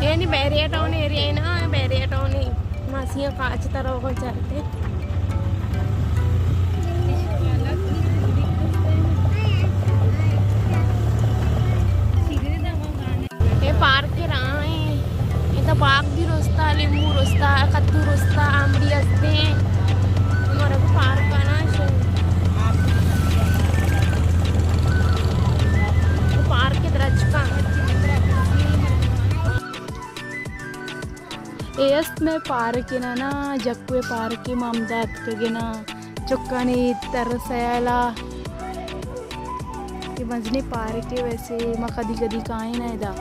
ఏంది Bay Area town area అయినా Bay Area town మాసియా కాచి तरह को चलते ये पार्क के राह इथं बाग भी रस्ता लिंबू रस्ता कद्दू रस्ता आंबडी असते मराठी पार्क आहे ना पार्क के द्रजका एयस्त में पार्क ना जक्वे पार्क ममदात कगेना चुक्कानी तरसयाला कि मजनी पार्क के वैसे म कदी कदी काहे ना दा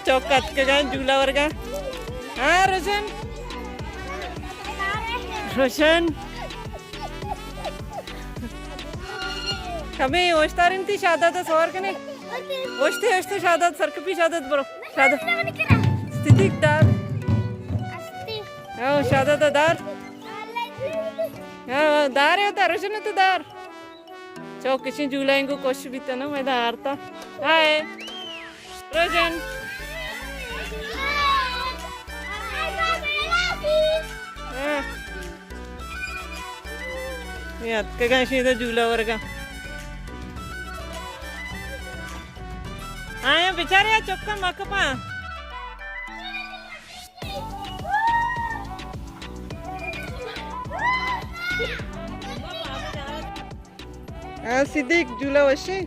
चौकात के गए झूला वर्गा हाँ रोशन रोशन कमी ओस्तारिन थी शादत सवार के नहीं ओस्ते ओस्ते शादत सरकपी शादत बरो शादत स्थिति दार हाँ शादत दार हाँ दार है दार रोशन है तो दार चौक किसी झूला इनको कोश भी था ना मैं दार था हाय रोशन इथं झूला वर्गा आया बिचारे चौका मकपा सिद्दीक झूला वशी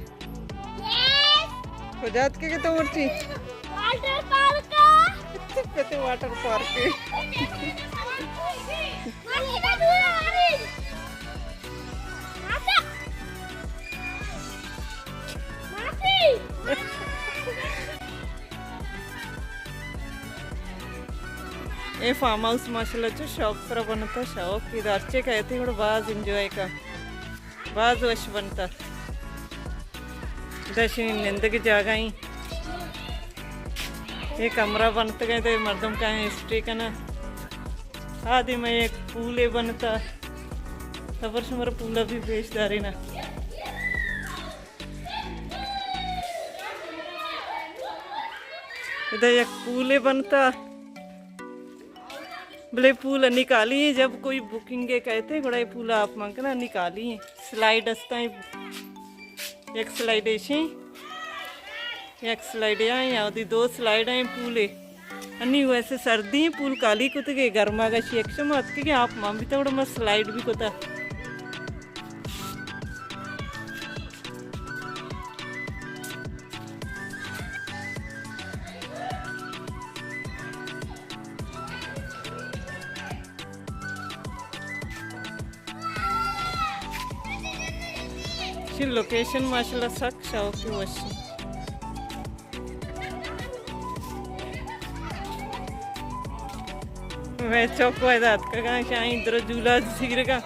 खोजात के तो उठती वाटर पार्क ये फार्म हाउस माशाल्लाह शौक पर बनता शौक इधर चे कहते थोड़ा बाज एंजॉय का बाज वश बनता दर्शन निंद की जगह ही ये कमरा बनता गए थे मर्दम का हिस्ट्री का ना आदि में एक पूले बनता तबर से मेरा पूला भी बेचदारी ना इधर एक पूले बनता भले पूल निकाली है जब कोई बुकिंग के कहते बड़ा पूला आप मांगना निकाली है स्लाइड अस्ता है एक स्लाइड ऐसी एक स्लाइड यहाँ यादी दो स्लाइड हैं पूले अन्नी वैसे सर्दी पूल काली कुतगे गर्मा का शेक्ष मत के आप मां भी थोड़ा मत स्लाइड भी कुता लोकेशन माशाल्लाह सक शौक की वशी मैं चौक वायदात का कहाँ शाही इधर झूला सीखने का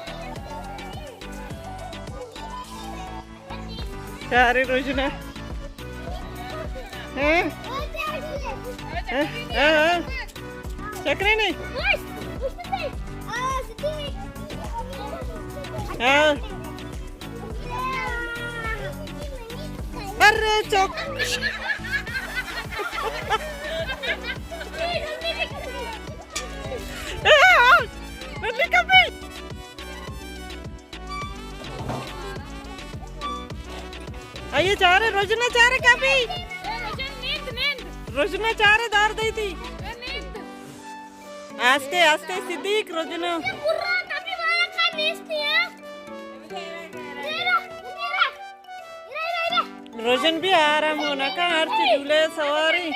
चारे रोजना हैं चक्रे नहीं हाँ अरे चौक आइए चाह रहे रोजना चाह रहे क्या भी रोजना चाह रहे दार दी थी आस्ते आस्ते सिद्दीक रोजना रोशन भी आ रहा मोना का हर झूले सवारी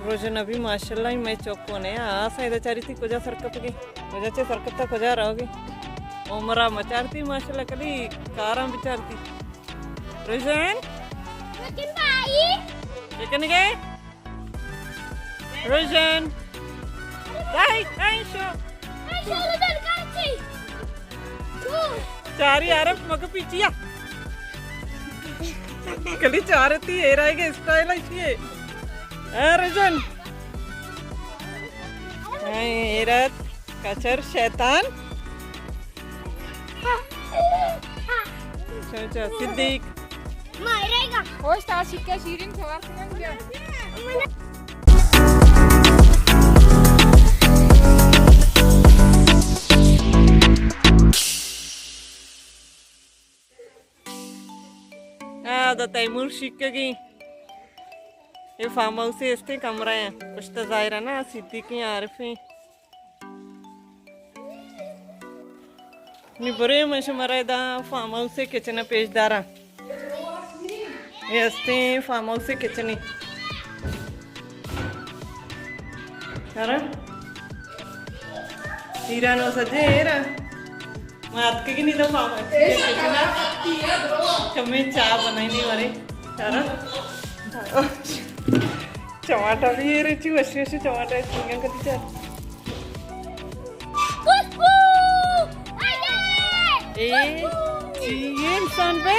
रोजन अभी माशाल्लाह ही मैं चौकोने साइदा चारी थी कोजा सरकत की कोजाचे सरकत था कोजा रहोगी उमरा मचारती माशाल्लाह कली कारा बिचारती रोजन लेकिन गए रोजन चारी आरफ मग पीछिया कली चारती है रहेगा स्टाइल है रोजन हेरत कचर शैतान सिद्दीक होश ता सिक्का शीरिन सवार से दा तैमूर शिक्की ये फार्म हाउस इस्ते कमरा है कुछ तो जाहिर है ना सिद्दीकी आरफे नी बरे मश मरादा फार्म हाउस किचन पेशदारा ये अस्ते फार्म हाउस किचन अरे हीरा नो सजे हेरा मात के नहीं तो फार्म कमी चाय बनाई नहीं मरे अरे टमाटा भी ये रही वैसे वैसे टमाटा सिंगल कती चार ये इंसान पे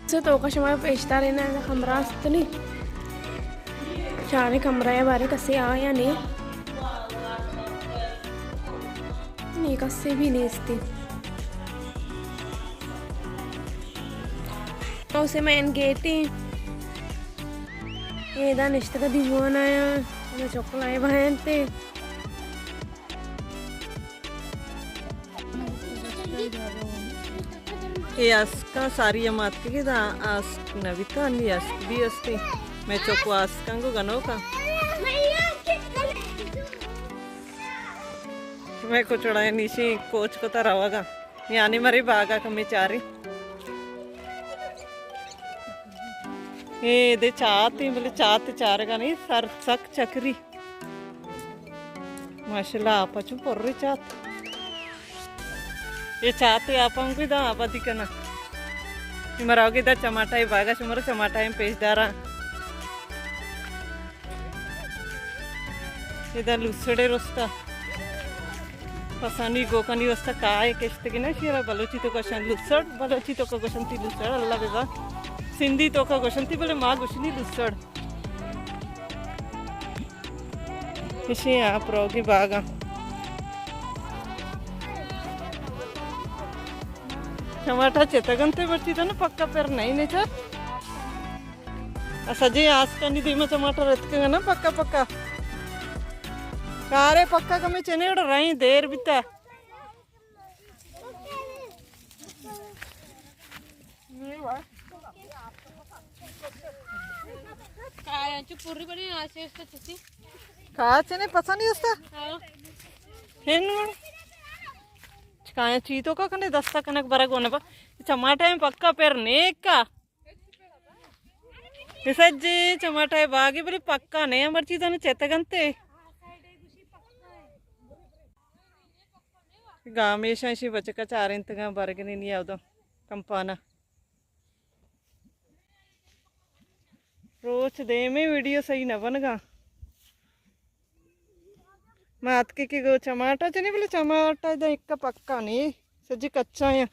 से तो कशमा पेशता रहना है कमरा नहीं चारे कमरा है बारे कसे आ या नहीं कसे भी नहीं इसते उसे मैन गेटी ఏదా నెక్స్ట్ గా దిగువనాయా నా చొక్కలాయ బహంతే ये आस्का सारी अमात के दा आस्क नविता अन्य आस्क भी अस्ते मैं चोको आस्कांगो गनो का मैं को चढ़ाए नीचे कोच को तरवागा यानी मरे बागा कमी चारी ये दे चाहती बोले चाहते चारेगा नहीं सर सक चक्री माशाल्लाह आप अच्छु पर्री चाहत ये चाहते आप भी दा आप दिखना मराओगे दा टमाटा ही बागा शुमर टमाटा ही पेशदारा इधर लुसड़े रोस्ता पसानी गोकनी वस्ता काय केश्ते की ना शिरा बलोची तो कशन लुसड़ बलोची तो कशन ती लुसड़ अल्लाह बेबा सिंधी तो का क्वेश्चन थी बोले माँ कुछ नहीं लुसड़ इसे आप रहोगे बागा टमाटा चेतगंते बढ़ती था ना पक्का पैर नहीं सर सजे आज का नहीं दी में टमाटर रखते ना पक्का पक्का कारे पक्का कमी चने उड़ रही देर बिता पूरी बड़ी काचे ने पता नहीं उसका काया चीतों का कने दस्ता कनक बरग होने पर टमाटा में पक्का पैर नेक का सज्जे टमाटा है बागी बड़ी पक्का नहीं हमारी चीज़ों ने चेतगंते गाँव में ऐसी बच्चे का चार इंतगा बरग नहीं आवदो कंपाना रोज दे में वीडियो सही न बनगा मात के गो टमाटा चने बोले टमाटा इधर एक का पक्का नहीं सजी कच्चा है